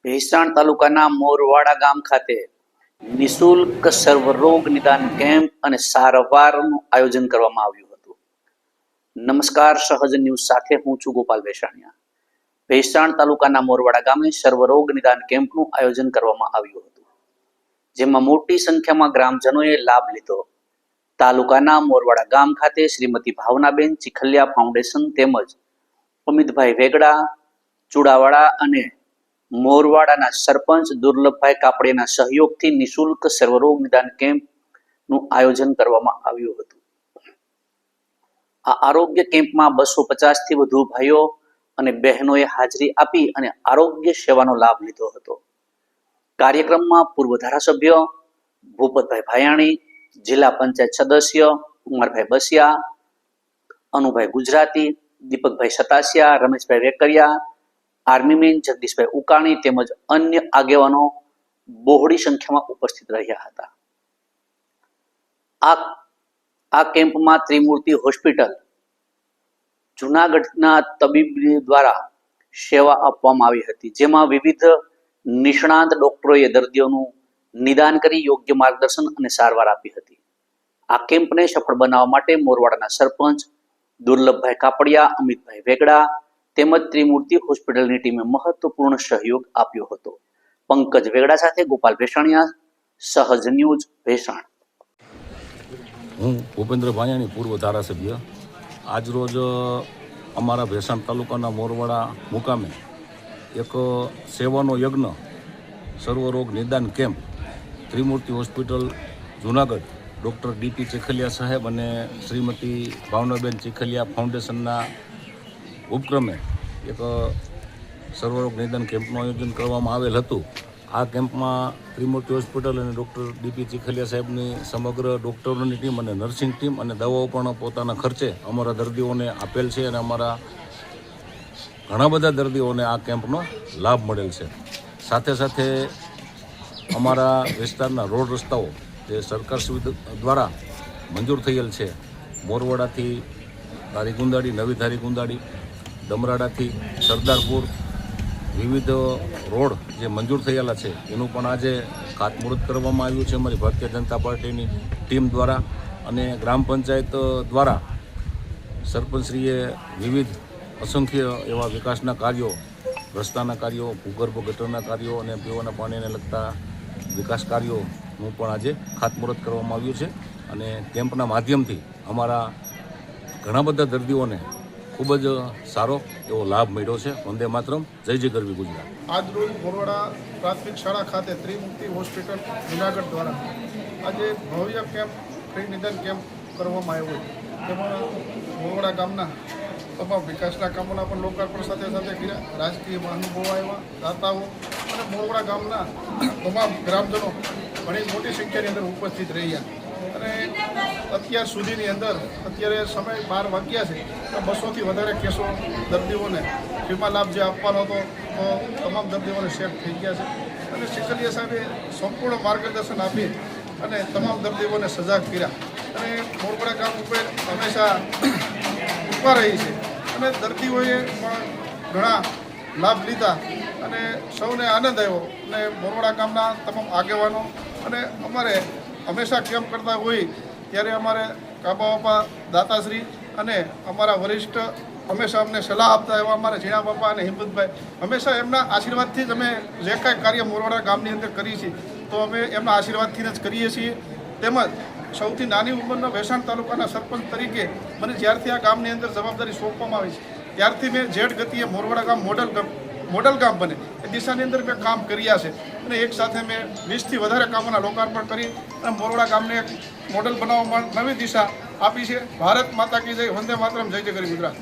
ભેસાણ તાલુકાના મોરવાડા ગામ ખાતે નિઃશુલ્ક સર્વરોગ નિદાન કેમ્પ અને સારવારનું આયોજન કરવામાં આવ્યું હતું. નમસ્કાર, સહજ ન્યૂઝ સાથે હું છું ગોપાલ ભેસાણિયા. ભેસાણ તાલુકાના મોરવાડા ગામે સર્વરોગ નિદાન કેમ્પનું આયોજન કરવામાં આવ્યું હતું, જેમાં મોટી સંખ્યામાં ગ્રામજનોએ લાભ લીધો. તાલુકાના મોરવાડા ગામ ખાતે શ્રીમતી ભાવનાબેન ચીખલિયા ફાઉન્ડેશન તેમજ અમિતભાઈ વેગડા ચુડાવાડા અને મોરવાડાના સરપંચ દુર્લભભાઈ કાપડિયાના સહયોગથી નિઃશુલ્ક સર્વરોગ નિદાન કેમ્પનું આયોજન કરવામાં આવ્યું હતું. આ આરોગ્ય કેમ્પમાં 250 થી વધુ ભાઈઓ અને બહેનોએ હાજરી આપી અને આરોગ્ય સેવાનો લાભ લીધો હતો. કાર્યક્રમમાં પૂર્વ ધારાસભ્ય ભૂપતભાઈ ભાયાણી, જિલ્લા પંચાયત સદસ્ય ઉમરભાઈ બસિયા, અનુભાઈ ગુજરાતી, દીપકભાઈ સતાસિયા, રમેશભાઈ વેકરિયા, આર્મીમેન જગદીશભાઈ ઉકાણી તેમજ અન્ય આગેવાનો બહોળી સંખ્યામાં ઉપસ્થિત રહ્યા હતા. આ કેમ્પમાં ત્રિમૂર્તિ હોસ્પિટલ જુનાગઢના તબીબ દ્વારા સેવા આપવામાં આવી હતી, જેમાં વિવિધ નિષ્ણાંત ડોક્ટરોએ દર્દીઓનું નિદાન કરી યોગ્ય માર્ગદર્શન અને સારવાર આપી હતી. આ કેમ્પને સફળ બનાવવા માટે મોરવાડાના સરપંચ દુર્લભભાઈ કાપડિયા, અમિતભાઈ વેગડા તેમજ ત્રિમૂર્તિ હોસ્પિટલની ટીમે મહત્વપૂર્ણ સહયોગ આપ્યો હતો. પંકજ વેગડા સાથે ગોપાલ ભેસાણિયા, સહજ ન્યૂઝ, ભેસાણ. હું ભૂપેન્દ્ર ભાયાણી, પૂર્વ ધારાસભ્ય. આજરોજ અમારા ભેસાણ તાલુકાના મોરવાડા મુકામે એક સેવાનો યજ્ઞ સર્વરોગ નિદાન camp Trimurti hospital Junagadh doctor DP Chikhaliya સાહેબ અને શ્રીમતી ભાવનાબેન ચીખલિયા ફાઉન્ડેશનના ઉપક્રમે એક સર્વરોગ નિદાન કેમ્પનું આયોજન કરવામાં આવેલ હતું. આ કેમ્પમાં ત્રિમૂર્તિ હોસ્પિટલ અને ડૉક્ટર ડીપી ચીખલિયા સાહેબની સમગ્ર ડૉક્ટરોની ટીમ અને નર્સિંગ ટીમ અને દવાઓ પણ પોતાના ખર્ચે અમારા દર્દીઓને આપેલ છે અને અમારા ઘણા બધા દર્દીઓને આ કેમ્પનો લાભ મળેલ છે. સાથે સાથે અમારા વિસ્તારના રોડ રસ્તાઓ જે સરકાર દ્વારા મંજૂર થયેલ છે, મોરવાડાથી ધારીગુંદાડી, નવી ધારીગુંદાડી, ડમરાડાથી સરદારપુર વિવિધ રોડ જે મંજૂર થયેલા છે એનું પણ આજે ખાતમુહૂર્ત કરવામાં આવ્યું છે અમારી ભારતીય જનતા પાર્ટીની ટીમ દ્વારા. અને ગ્રામ પંચાયત દ્વારા સરપંચશ્રીએ વિવિધ અસંખ્ય એવા વિકાસના કાર્યો, રસ્તાના કાર્યો, ભૂગર્ભ ગટરના કાર્યો અને પીવાના પાણીને લગતા વિકાસ કાર્યોનું પણ આજે ખાતમુહૂર્ત કરવામાં આવ્યું છે. અને કેમ્પના માધ્યમથી અમારા ઘણા બધા દર્દીઓને ખૂબ જ સારો એવો લાભ મળ્યો છે. વંદે માતરમ, જય જય ગરવી ગુજરાત. આજ રોજ મોરવાડા પ્રાથમિક શાળા ખાતે ત્રિમૂર્તિ હોસ્પિટલ જુનાગઢ દ્વારા આજે ભવ્ય કેમ્પ ફ્રી નિદાન કેમ્પ કરવામાં આવ્યો છે. તેમાં મોરવાડા ગામના તમામ વિકાસના કામોના પણ લોકાર્પણ સાથે સાથે કર્યા. રાજકીય મહાનુભાવો આવ્યા, દાતાઓ અને મોરવાડા ગામના તમામ ગ્રામજનો ઘણી મોટી સંખ્યાની અંદર ઉપસ્થિત રહ્યા. અને અત્યાર સુધીની અંદર અત્યારે સમય 12 વાગ્યા છે તો 200થી વધારે કેસો દર્દીઓને ફ્રીમાં લાભ જે આપવાનો હતો તો તમામ દર્દીઓને સેટ થઈ ગયા છે. અને ચીખલિયા સાહેબે સંપૂર્ણ માર્ગદર્શન આપી અને તમામ દર્દીઓને સજાગ કર્યા. અને મોરવાડા ગામ ઉપર હંમેશા ઊભા રહી છે અને દર્દીઓએ પણ ઘણા લાભ લીધા અને સૌને આનંદ આવ્યો. અને મોરવાડા ગામના તમામ આગેવાનો અને અમારે હંમેશા કેમ્પ કરતા હોય ત્યારે અમારે કાબા બાપા દાતાશ્રી અને અમારા વરિષ્ઠ હંમેશા અમને સલાહ આપતા એવા અમારા ઝીણા બાપા અને હિંમતભાઈ હંમેશા એમના આશીર્વાદથી જ અમે જે કાંઈ કાર્ય મોરવાડા ગામની અંદર કરીએ છીએ તો અમે એમના આશીર્વાદથી જ કરીએ છીએ. તેમજ સૌથી નાની ઉંમરના ભેસાણ તાલુકાના સરપંચ તરીકે મને જ્યારથી આ ગામની અંદર જવાબદારી સોંપવામાં આવી છે ત્યારથી મેં જેડ ગતિએ મોરવાડા ગામ મોડલ ગામ બને એ દિશાની અંદર મેં કામ કર્યા છે. અને એક સાથે મેં 20થી વધારે કામોના લોકાર્પણ કરી અને મોરવાડા ગામને એક મોડલ બનાવવા નવી દિશા આપી છે. ભારત માતા કી જય, વંદે માતરમ, જય જય ગરવી ગુજરાત.